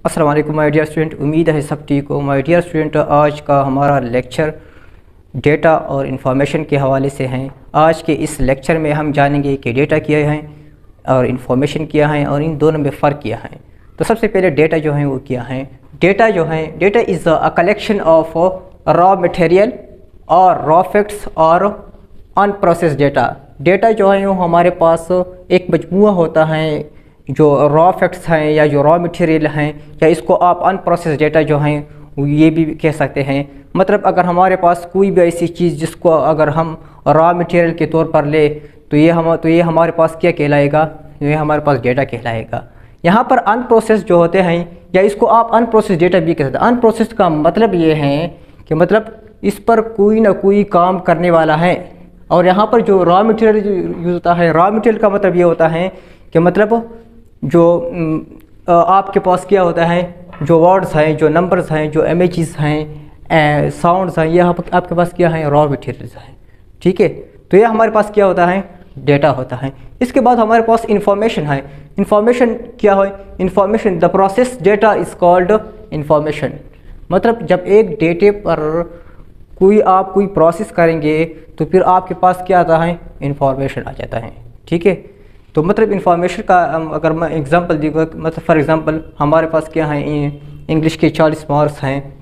अस्सलाम वालेकुम my dear student, उम्मीद है सब ठीक हो। माय डियर स्टूडेंट, आज का हमारा लेक्चर डेटा और इंफॉर्मेशन के हवाले से हैं। आज के इस लेक्चर में हम जानेंगे कि डेटा क्या है और इंफॉर्मेशन क्या है और इन दोनों में फ़र्क क्या है। तो सबसे पहले डेटा जो है वो क्या है। डेटा जो है, data is a collection of raw material और रॉ फैक्ट्स और अनप्रोसेस डेटा। डेटा जो है वो हमारे पास एक मजमूआ होता है जो रॉ फैक्ट्स हैं या जो रॉ मटेरियल हैं, या इसको आप अनप्रोसेस डेटा जो हैं ये भी कह सकते हैं। मतलब अगर हमारे पास कोई भी ऐसी चीज़ जिसको अगर हम रॉ मटेरियल के तौर पर ले तो ये हमारे पास क्या कहलाएगा, ये हमारे पास डेटा कहलाएगा। यहाँ पर अनप्रोसेस जो होते हैं, या इसको आप अनप्रोसेस डेटा भी कह सकते हैं। अनप्रोसेस का मतलब ये है कि मतलब इस पर कोई ना कोई काम करने वाला है। और यहाँ पर जो रॉ मटेरियल यूज़ होता है, रॉ मटेरियल का मतलब ये होता है कि मतलब जो आपके पास क्या होता है, जो वर्ड्स हैं, जो नंबर्स हैं, जो इमेजेस हैं, साउंड्स हैं, ये आपके पास क्या है, रॉ मटेरियल्स हैं। ठीक है, तो ये हमारे पास क्या होता है, डेटा होता है। इसके बाद हमारे पास इंफॉर्मेशन है। इंफॉर्मेशन क्या है, information the process data is called information. मतलब जब एक डेटे पर आप कोई प्रोसेस करेंगे तो फिर आपके पास क्या आता है, इंफॉर्मेशन आ जाता है। ठीक है, तो मतलब इंफॉर्मेशन का अगर मैं एग्जांपल दूँगा, मतलब फॉर एग्जांपल हमारे पास क्या है, इंग्लिश के 40 मार्क्स हैं।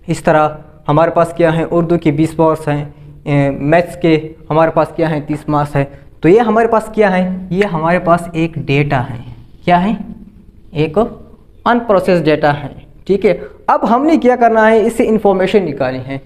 इस तरह हमारे पास क्या है, उर्दू के 20 मार्क्स हैं, मैथ्स के हमारे पास क्या है, 30 मार्क्स है। तो ये हमारे पास क्या है, ये हमारे पास एक डेटा है। क्या है, एक अनप्रोसेस डेटा है। ठीक है, अब हमने क्या करना है, इससे इंफॉर्मेशन निकालनी है।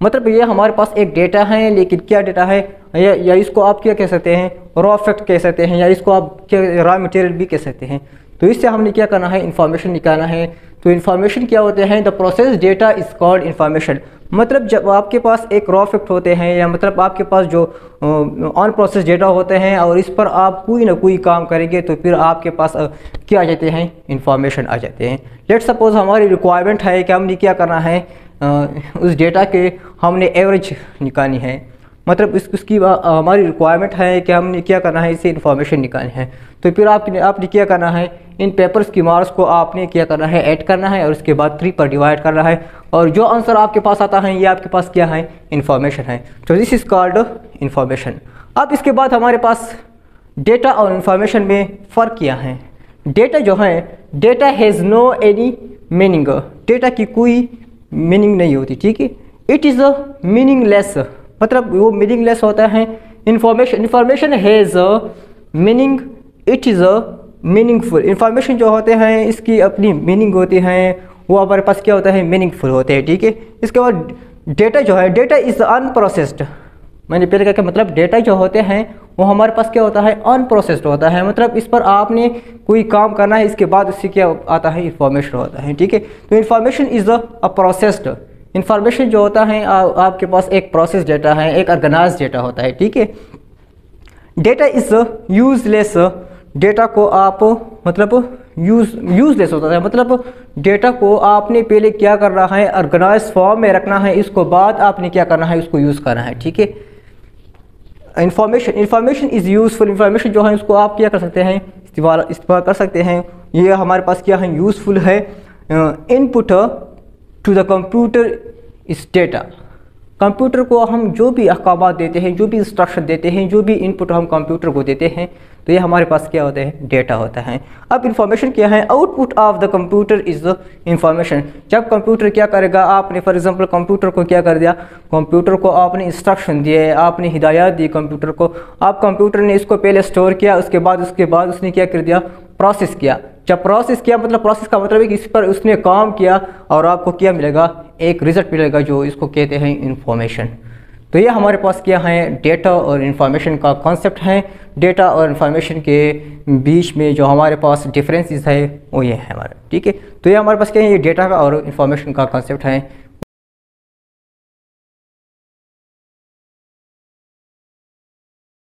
मतलब ये हमारे पास एक डेटा है, लेकिन क्या डेटा है, या इसको आप क्या कह सकते हैं, रॉ फैक्ट कह सकते हैं, या इसको आप क्या रॉ मटेरियल भी कह सकते हैं। तो इससे हमने क्या करना है, इंफॉर्मेशन निकालना है। तो इंफॉर्मेशन क्या होते हैं, the process data is called information. मतलब जब आपके पास एक रॉ फैक्ट होते हैं, या मतलब आपके पास जो अनप्रोसेस डेटा होते हैं और इस पर आप कोई ना कोई काम करेंगे तो फिर आपके पास क्या आ जाते हैं, इंफॉर्मेशन आ जाते हैं। लेट सपोज हमारी रिक्वायरमेंट है कि हमने क्या करना है, उस डेटा के हमने एवरेज निकालनी है। मतलब उसकी हमारी रिक्वायरमेंट है कि हमने क्या करना है, इससे इंफॉर्मेशन निकालनी है। तो फिर आपने क्या करना है, इन पेपर्स की मार्क्स को आपने क्या करना है, ऐड करना है और उसके बाद 3 पर डिवाइड करना है, और जो आंसर आपके पास आता है ये आपके पास क्या है, इंफॉर्मेशन है। तो दिस इज़ कॉल्ड इंफॉर्मेशन। अब इसके बाद हमारे पास डेटा और इंफॉर्मेशन में फ़र्क क्या है। डेटा जो है, data has no any meaning. Data की कोई मीनिंग नहीं होती। ठीक है, इट इज़ अ मीनिंगलेस, मतलब वो मीनिंगलेस होता है। Information has a meaning, it is a meaningful. Information जो होते हैं इसकी अपनी मीनिंग होती हैं, वो हमारे पास क्या होता है, मीनिंगफुल होते हैं। ठीक है, इसके बाद डेटा जो है, डेटा इज़ अनप्रोसेस्ड। मैंने पहले कहा कि मतलब डेटा जो होते हैं वो हमारे पास क्या होता है, अनप्रोसेस्ड होता है। मतलब इस पर आपने कोई काम करना है, इसके बाद उससे क्या आता है, इंफॉर्मेशन होता है। ठीक है, तो information is a processed. Information जो होता है आपके पास एक प्रोसेस डेटा है, एक ऑर्गेनाइज डेटा होता है। ठीक है, डेटा इज़ यूजलेस। डेटा को आप मतलब यूजलेस होता है। मतलब डेटा को आपने पहले क्या करना है, ऑर्गेनाइज फॉर्म में रखना है, इसको बाद आपने क्या करना है, उसको यूज़ करना है। ठीक है, इंफॉर्मेशन इज़ यूज़फुल। इंफॉर्मेशन जो है उसको आप क्या कर सकते हैं, इस्तेमाल कर सकते हैं। ये हमारे पास क्या है, यूज़फुल है। Input to the computer is data. Computer को हम जो भी अहकामात देते हैं, जो भी इंस्ट्रक्शन देते हैं, जो भी इनपुट हम कंप्यूटर को देते हैं, तो ये हमारे पास क्या होता है, डेटा होता है। अब इंफॉर्मेशन क्या है, output of the computer is the information. जब कंप्यूटर क्या करेगा, आपने फॉर एग्जांपल कंप्यूटर को क्या कर दिया, कंप्यूटर को आपने इंस्ट्रक्शन दिए, आपने हिदायत दी कंप्यूटर को। आप कंप्यूटर ने इसको पहले स्टोर किया, उसके बाद उसने क्या कर दिया, प्रोसेस किया। जब प्रोसेस किया, मतलब प्रोसेस का मतलब है कि इस पर उसने काम किया और आपको क्या मिलेगा, एक रिजल्ट मिलेगा, जो इसको कहते हैं इंफॉर्मेशन। तो ये हमारे पास क्या है, डेटा और इंफॉर्मेशन का कॉन्सेप्ट है। डेटा और इंफॉर्मेशन के बीच में जो हमारे पास डिफरेंसेस है वो ये है हमारा। ठीक है, तो ये हमारे पास क्या है, ये डेटा का और इंफॉर्मेशन का कॉन्सेप्ट है।